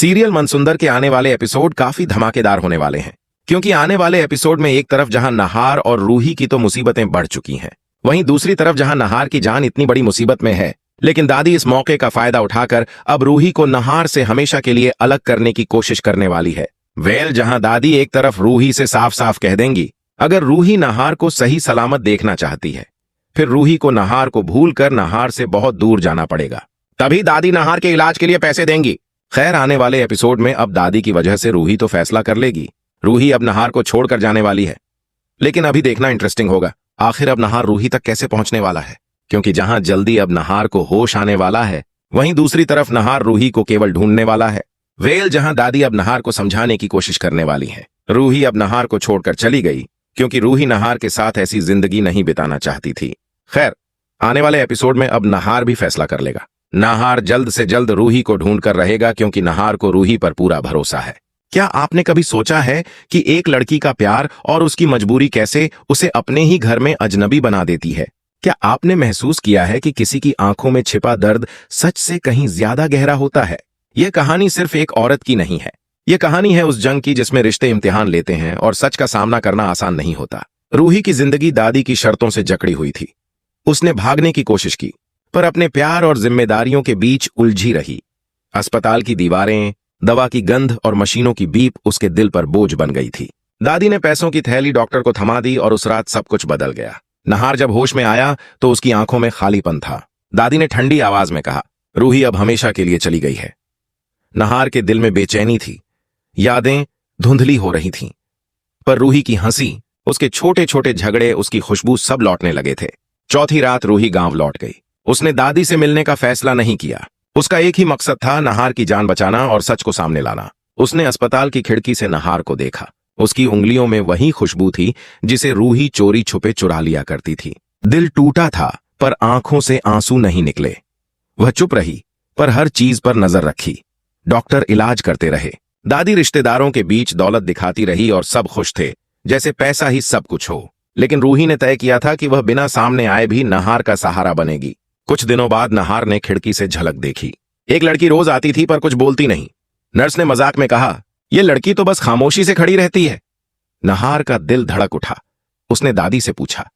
Serial मनसुंदर के आने वाले एपिसोड काफी धमाकेदार होने वाले हैं, क्योंकि आने वाले एपिसोड में एक तरफ जहां नहार और रूही की तो मुसीबतें बढ़ चुकी हैं, वहीं दूसरी तरफ जहां नहार की जान इतनी बड़ी मुसीबत में है, लेकिन दादी इस मौके का फायदा उठाकर अब रूही को नहार से हमेशा के लिए अलग करने की कोशिश करने वाली है। जहां दादी एक तरफ रूही से साफ साफ कह देंगी, अगर रूही नहार को सही सलामत देखना चाहती है, फिर रूही को नहार को भूलकर नहार से बहुत दूर जाना पड़ेगा, तभी दादी नहार के इलाज के लिए पैसे देंगी। खैर, आने वाले एपिसोड में अब दादी की वजह से रूही तो फैसला कर लेगी, रूही अब नहार को छोड़कर जाने वाली है। लेकिन अभी देखना इंटरेस्टिंग होगा, आखिर अब नहार रूही तक कैसे पहुंचने वाला है, क्योंकि जहां जल्दी अब नहार को होश आने वाला है, वहीं दूसरी तरफ नहार रूही को केवल ढूंढने वाला है। जहां दादी अब नहार को समझाने की कोशिश करने वाली है। रूही अब नहार को छोड़कर चली गई, क्योंकि रूही नहार के साथ ऐसी जिंदगी नहीं बिताना चाहती थी। खैर, आने वाले एपिसोड में अब नहार भी फैसला कर लेगा। नहार जल्द से जल्द रूही को ढूंढ कर रहेगा, क्योंकि नहार को रूही पर पूरा भरोसा है। क्या आपने कभी सोचा है कि एक लड़की का प्यार और उसकी मजबूरी कैसे उसे अपने ही घर में अजनबी बना देती है? क्या आपने महसूस किया है कि किसी की आंखों में छिपा दर्द सच से कहीं ज्यादा गहरा होता है? यह कहानी सिर्फ एक औरत की नहीं है, यह कहानी है उस जंग की जिसमें रिश्ते इम्तिहान लेते हैं और सच का सामना करना आसान नहीं होता। रूही की जिंदगी दादी की शर्तों से जकड़ी हुई थी। उसने भागने की कोशिश की, पर अपने प्यार और जिम्मेदारियों के बीच उलझी रही। अस्पताल की दीवारें, दवा की गंध और मशीनों की बीप उसके दिल पर बोझ बन गई थी। दादी ने पैसों की थैली डॉक्टर को थमा दी और उस रात सब कुछ बदल गया। नहार जब होश में आया तो उसकी आंखों में खालीपन था। दादी ने ठंडी आवाज में कहा, रूही अब हमेशा के लिए चली गई है। नहार के दिल में बेचैनी थी, यादें धुंधली हो रही थीं, पर रूही की हंसी, उसके छोटे छोटे झगड़े, उसकी खुशबू सब लौटने लगे थे। चौथी रात रूही गांव लौट गई। उसने दादी से मिलने का फैसला नहीं किया। उसका एक ही मकसद था, नहार की जान बचाना और सच को सामने लाना। उसने अस्पताल की खिड़की से नहार को देखा। उसकी उंगलियों में वही खुशबू थी जिसे रूही चोरी छुपे चुरा लिया करती थी। दिल टूटा था, पर आंखों से आंसू नहीं निकले। वह चुप रही, पर हर चीज पर नजर रखी। डॉक्टर इलाज करते रहे, दादी रिश्तेदारों के बीच दौलत दिखाती रही और सब खुश थे, जैसे पैसा ही सब कुछ हो। लेकिन रूही ने तय किया था कि वह बिना सामने आए भी नहार का सहारा बनेगी। कुछ दिनों बाद नहार ने खिड़की से झलक देखी। एक लड़की रोज आती थी, पर कुछ बोलती नहीं। नर्स ने मजाक में कहा, यह लड़की तो बस खामोशी से खड़ी रहती है। नहार का दिल धड़क उठा। उसने दादी से पूछा,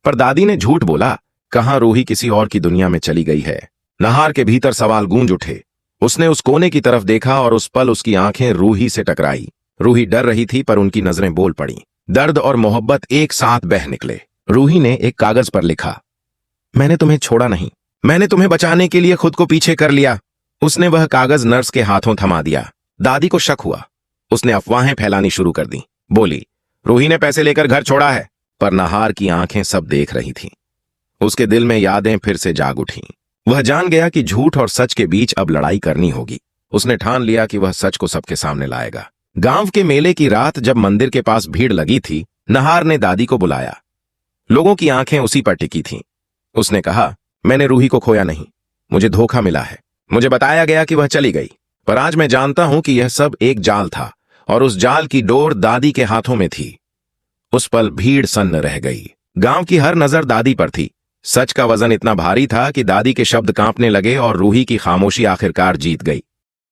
पर दादी ने झूठ बोला, कहां रूही किसी और की दुनिया में चली गई है। नहार के भीतर सवाल गूंज उठे। उसने उस कोने की तरफ देखा और उस पल उसकी आंखें रूही से टकराई। रूही डर रही थी, पर उनकी नजरें बोल पड़ी। दर्द और मोहब्बत एक साथ बह निकले। रूही ने एक कागज पर लिखा, मैंने तुम्हें छोड़ा नहीं, मैंने तुम्हें बचाने के लिए खुद को पीछे कर लिया। उसने वह कागज नर्स के हाथों थमा दिया। दादी को शक हुआ। उसने अफवाहें फैलानी शुरू कर दी। बोली, रूही ने पैसे लेकर घर छोड़ा है। पर नहार की आंखें सब देख रही थीं। उसके दिल में यादें फिर से जाग उठीं। वह जान गया कि झूठ और सच के बीच अब लड़ाई करनी होगी। उसने ठान लिया कि वह सच को सबके सामने लाएगा। गांव के मेले की रात जब मंदिर के पास भीड़ लगी थी, नहार ने दादी को बुलाया। लोगों की आंखें उसी पर टिकी थीं। उसने कहा, मैंने रूही को खोया नहीं, मुझे धोखा मिला है। मुझे बताया गया कि वह चली गई, पर आज मैं जानता हूं कि यह सब एक जाल था और उस जाल की डोर दादी के हाथों में थी। उस पल भीड़ सन्न रह गई। गांव की हर नजर दादी पर थी। सच का वजन इतना भारी था कि दादी के शब्द कांपने लगे और रूही की खामोशी आखिरकार जीत गई।